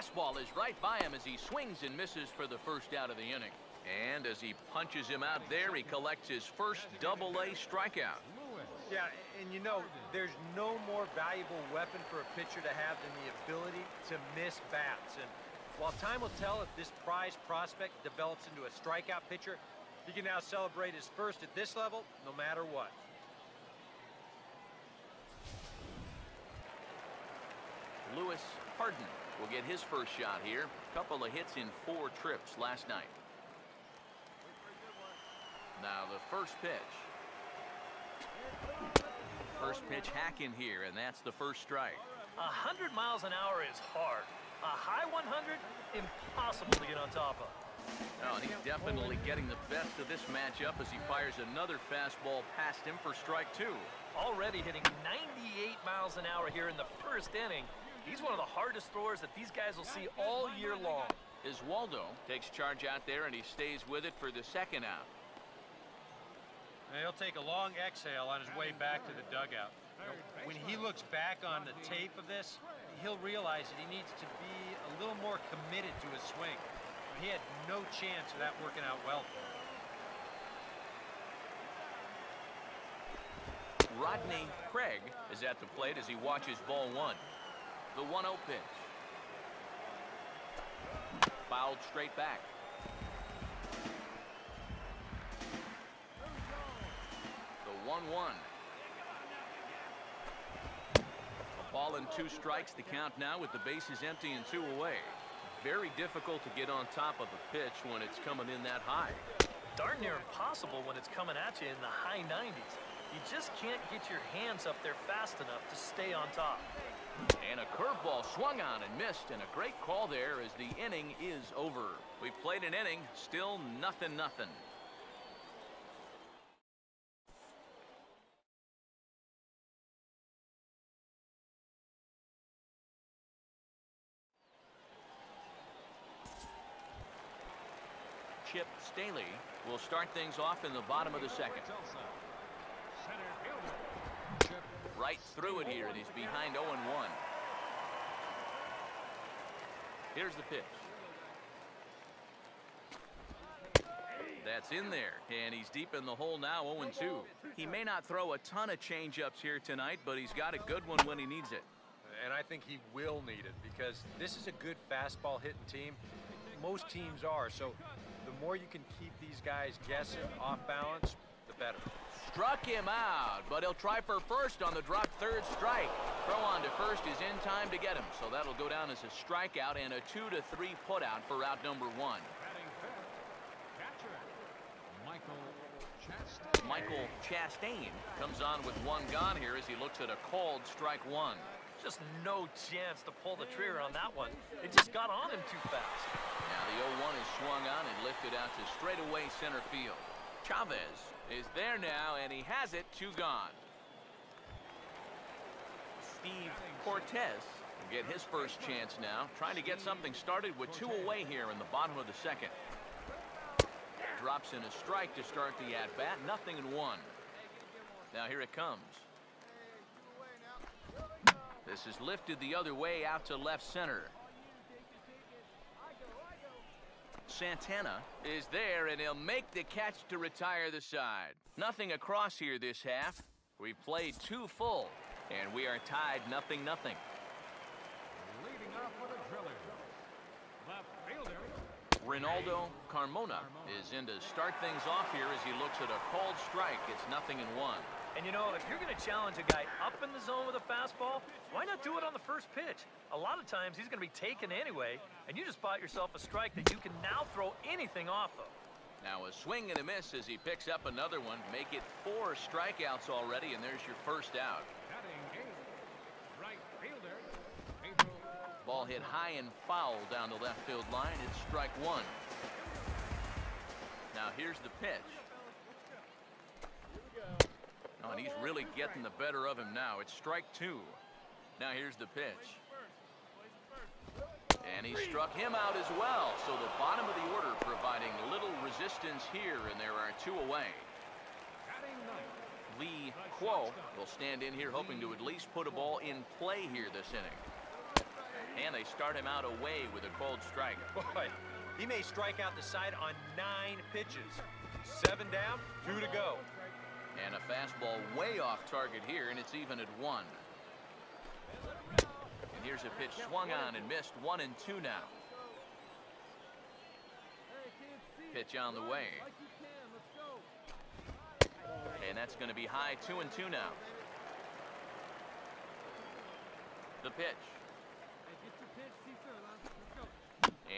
fastball is right by him as he swings and misses for the first out of the inning. And as he punches him out there, he collects his first Double-A strikeout. Yeah, and you know, there's no more valuable weapon for a pitcher to have than the ability to miss bats. And while time will tell if this prize prospect develops into a strikeout pitcher, he can now celebrate his first at this level no matter what. Lewis Harden will get his first shot here. Couple of hits in 4 trips last night. Now the first pitch. First pitch hack in here, and that's the first strike. 100 miles an hour is hard. A high 100, impossible to get on top of. Oh, and he's definitely getting the best of this matchup as he fires another fastball past him for strike 2. Already hitting 98 miles an hour here in the first inning. He's one of the hardest throwers that these guys will see all year long. Waldo takes charge out there, and he stays with it for the second out. He'll take a long exhale on his way back to the dugout. When he looks back on the tape of this, he'll realize that he needs to be a little more committed to his swing. He had no chance of that working out well for him. Rodney Craig is at the plate as he watches ball 1. The 1-0 pitch. Fouled straight back. The 1-1. A ball and 2 strikes to count now with the bases empty and 2 away. Very difficult to get on top of a pitch when it's coming in that high. Darn near impossible when it's coming at you in the high 90s. You just can't get your hands up there fast enough to stay on top. And a curveball swung on and missed, and a great call there as the inning is over. We've played an inning, still 0-0. Chip Staley will start things off in the bottom of the second. Right through it here, and he's behind 0-1. Here's the pitch. That's in there, and he's deep in the hole now, 0-2. He may not throw a ton of changeups here tonight, but he's got a good one when he needs it. And I think he will need it because this is a good fastball hitting team. Most teams are, so the more you can keep these guys guessing off balance, the better. Struck him out, but he'll try for first on the drop third strike. Throw on to first is in time to get him, so that'll go down as a strikeout and a 2-3 putout for out number 1. Michael Chastain comes on with 1 gone here as he looks at a called strike 1. Just no chance to pull the trigger on that one. It just got on him too fast. Now the 0-1 is swung on and lifted out to straightaway center field. Chavez is there now, and he has it, 2 gone. Steve Cortez will get his first chance now, trying to get something started with 2 away here in the bottom of the second. Drops in a strike to start the at-bat, 0-1. Now here it comes. This is lifted the other way out to left center. Santana is there, and he'll make the catch to retire the side. Nothing across here this half. We've played 2 full, and we are tied 0-0. Leading off with a driller. Left fielder. Ronaldo Carmona is in to start things off here as he looks at a called strike. It's 0-1. And you know, if you're going to challenge a guy up in the zone with a fastball, why not do it on the first pitch? A lot of times he's going to be taken anyway, and you just bought yourself a strike that you can now throw anything off of. Now a swing and a miss as he picks up another one. Make it 4 strikeouts already, and there's your first out. Right fielder. Ball hit high and foul down the left field line. It's strike 1. Now here's the pitch. Oh, and he's really getting the better of him now. It's strike 2. Now here's the pitch. And he struck him out as well. So the bottom of the order providing little resistance here, and there are 2 away. Lee Kuo will stand in here hoping to at least put a ball in play here this inning. And they start him out away with a cold strike. Boy, he may strike out the side on 9 pitches. 7 down, 2 to go. And a fastball way off target here, and it's even at 1. And here's a pitch swung on and missed. 1-2 now. Pitch on the way. And that's going to be high. 2-2 now. The pitch.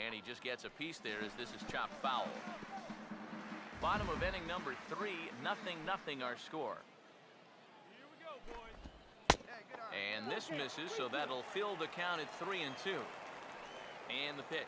And he just gets a piece there as this is chopped foul. Bottom of inning number 3, 0-0 our score. And this misses, so that'll fill the count at 3-2. And the pitch.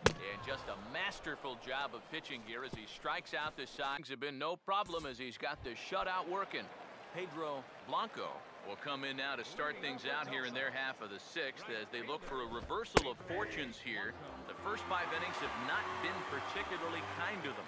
And just a masterful job of pitching here as he strikes out the side. Things have been no problem as he's got the shutout working. Pedro Blanco will come in now to start things out here in their half of the 6th as they look for a reversal of fortunes here. The first 5 innings have not been particularly kind to them.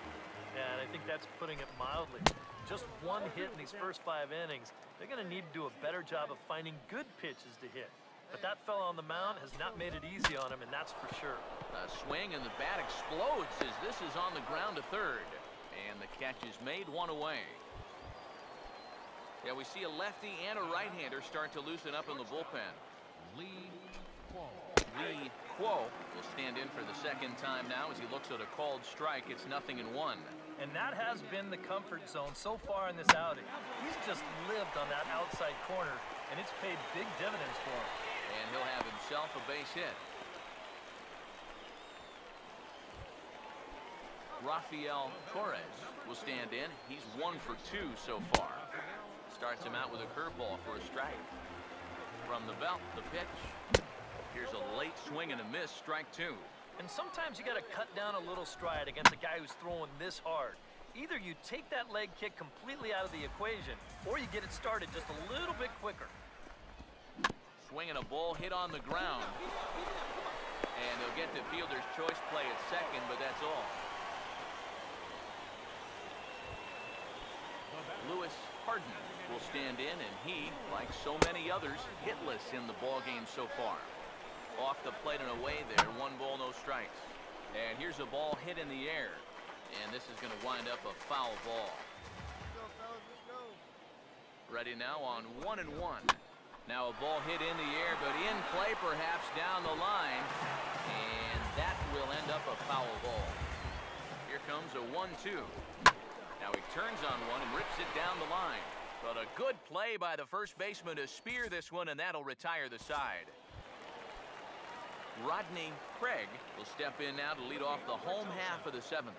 Yeah, and I think that's putting it mildly. Just 1 hit in these first 5 innings. They're going to need to do a better job of finding good pitches to hit. But that fella on the mound has not made it easy on him, and that's for sure. A swing and the bat explodes as this is on the ground to third. And the catch is made, 1 away. Yeah, we see a lefty and a right-hander start to loosen up in the bullpen. Lee Quo will stand in for the 2nd time now as he looks at a called strike. It's 0-1. And that has been the comfort zone so far in this outing. He's just lived on that outside corner, and it's paid big dividends for him. And he'll have himself a base hit. Rafael Torres will stand in. He's 1 for 2 so far. Starts him out with a curveball for a strike. From the belt, the pitch. Here's a late swing and a miss, strike 2. And sometimes you got to cut down a little stride against a guy who's throwing this hard. Either you take that leg kick completely out of the equation, or you get it started just a little bit quicker. Swinging a ball hit on the ground. And they'll get the fielder's choice play at 2nd, but that's all. Lewis Harden will stand in, and he, like so many others, hitless in the ball game so far. Off the plate and away there, 1 ball, no strikes. And here's a ball hit in the air. And this is going to wind up a foul ball. Ready now on 1-1. Now a ball hit in the air, but in play perhaps down the line. And that will end up a foul ball. Here comes a 1-2. Now he turns on one and rips it down the line. But a good play by the first baseman to spear this one, and that'll retire the side. Rodney Craig will step in now to lead off the home half of the 7th.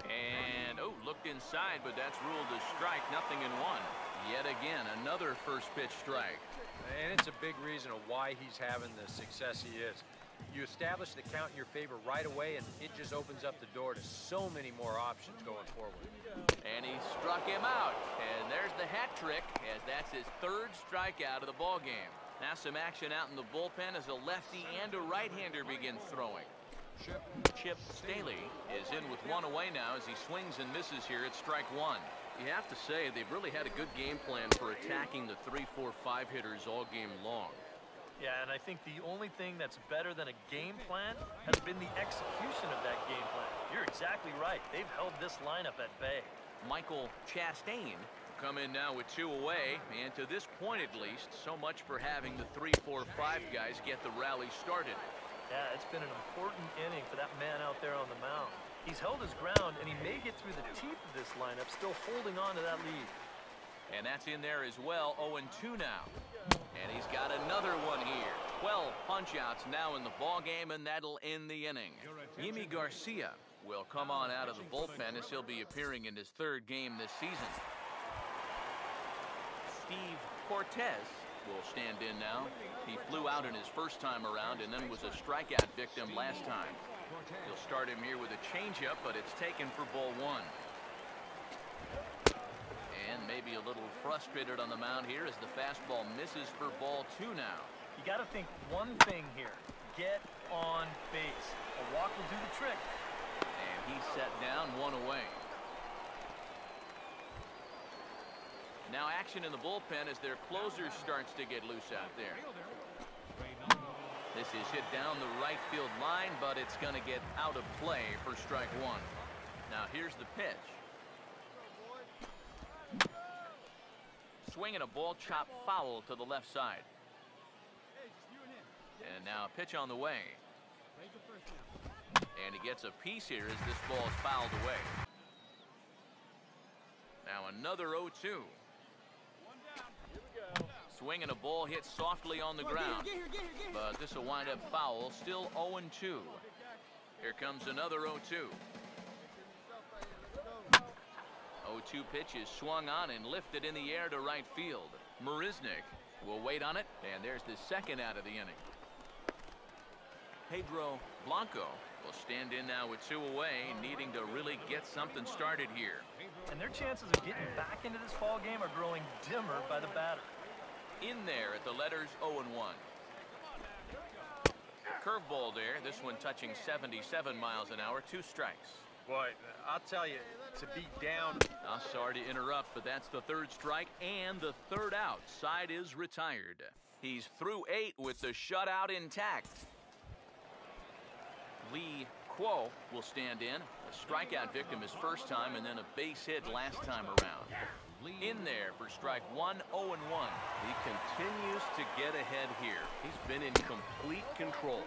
And, looked inside, but that's ruled a strike, 0-1. Yet again, another first pitch strike. And it's a big reason of why he's having the success he is. You establish the count in your favor right away, and it just opens up the door to so many more options going forward. And he struck him out. And there's the hat trick, as that's his 3rd strikeout of the ball game. Now some action out in the bullpen as a lefty and a right-hander begin throwing. Chip Staley is in with 1 away now as he swings and misses here at strike 1. You have to say they've really had a good game plan for attacking the 3, 4, 5 hitters all game long. Yeah, and I think the only thing that's better than a game plan has been the execution of that game plan. You're exactly right. They've held this lineup at bay. Michael Chastain come in now with 2 away, and to this point at least, so much for having the 3, 4, 5 guys get the rally started. Yeah, it's been an important inning for that man out there on the mound. He's held his ground, and he may get through the teeth of this lineup, still holding on to that lead. And that's in there as well, 0-2 now. And he's got another one here. 12 punch-outs now in the ball game, and that'll end the inning. Yimi Garcia will come on out of the bullpen as he'll be appearing in his 3rd game this season. Steve Cortez will stand in now. He flew out in his first time around and then was a strikeout victim last time. He'll start him here with a changeup, but it's taken for ball 1. And maybe a little frustrated on the mound here as the fastball misses for ball 2 now. You got to think one thing here. Get on base. A walk will do the trick. And he's set down, 1 away. Now action in the bullpen as their closer starts to get loose out there. This is hit down the right field line, but it's going to get out of play for strike one. Now here's the pitch. Swinging a ball chopped foul to the left side. And now a pitch on the way. And he gets a piece here as this ball is fouled away. Now another 0-2. Swinging a ball hit softly on the ground. But this will wind up foul. Still 0-2. Here comes another 0-2. 0-2 pitch is swung on and lifted in the air to right field. Marisnick will wait on it, and there's the second out of the inning. Pedro Blanco will stand in now with 2 away, needing to really get something started here. And their chances of getting back into this ball game are growing dimmer by the batter. In there at the letters 0-1. Curveball there, this one touching 77 miles an hour, 2 strikes. Boy, I'll tell you, to be down. I'm sorry to interrupt, but that's the 3rd strike and the 3rd out. Side is retired. He's through 8 with the shutout intact. Lee Kuo will stand in. A strikeout victim his first time and then a base hit last time around. In there for strike 1, 0-1. He continues to get ahead here. He's been in complete control.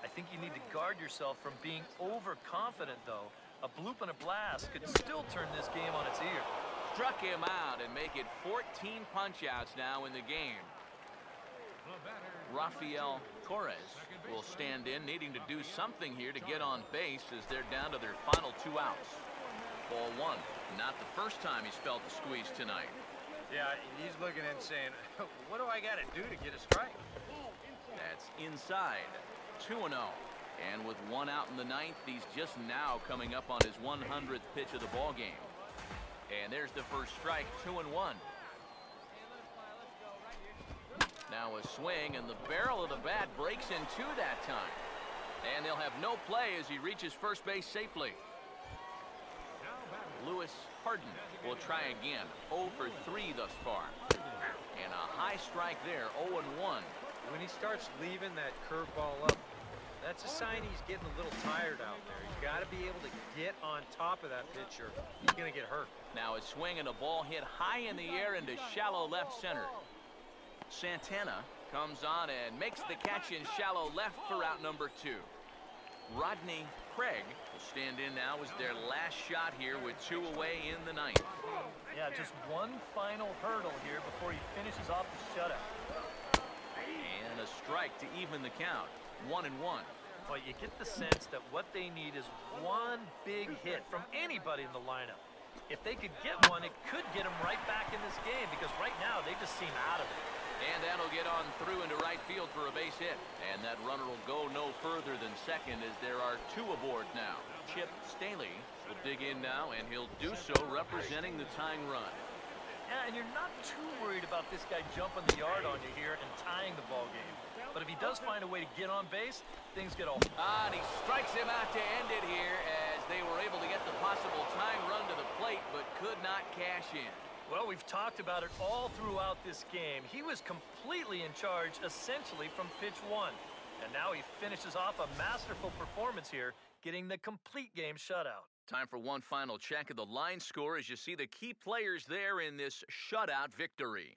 I think you need to guard yourself from being overconfident, though. A bloop and a blast could still turn this game on its ear. Struck him out and make it 14 punch-outs now in the game. Rafael Torres will stand in, needing to do something here to get on base as they're down to their final 2 outs. Ball 1. Not the first time he's felt the squeeze tonight. Yeah, he's looking and saying, what do I got to do to get a strike? That's inside. 2-0. And with 1 out in the 9th, he's just now coming up on his 100th pitch of the ball game. And there's the first strike, 2-1. Now a swing, and the barrel of the bat breaks in 2 that time. And they'll have no play as he reaches first base safely. Lewis Harden will try again. 0 for 3 thus far. And a high strike there, 0-1. When he starts leaving that curveball up, that's a sign he's getting a little tired out there. You got to be able to get on top of that pitcher. He's going to get hurt. Now a swing and a ball hit high in the air into shallow left center. Santana comes on and makes the catch in shallow left for out number 2. Rodney Craig will stand in now as their last shot here with 2 away in the 9th. Yeah, just one final hurdle here before he finishes off the shutout. And a strike to even the count. 1-1. Well, you get the sense that what they need is one big hit from anybody in the lineup. If they could get one, it could get them right back in this game because right now they just seem out of it. And that'll get on through into right field for a base hit. And that runner will go no further than second as there are 2 aboard now. Chip Staley will dig in now, and he'll do so representing the tying run. Yeah, and you're not too worried about this guy jumping the yard on you here and tying the ball game. But if he does find a way to get on base, things get all... And he strikes him out to end it here as they were able to get the possible tying run to the plate, but could not cash in. Well, we've talked about it all throughout this game. He was completely in charge, essentially, from pitch 1. And now he finishes off a masterful performance here, getting the complete game shutout. Time for one final check of the line score as you see the key players there in this shutout victory.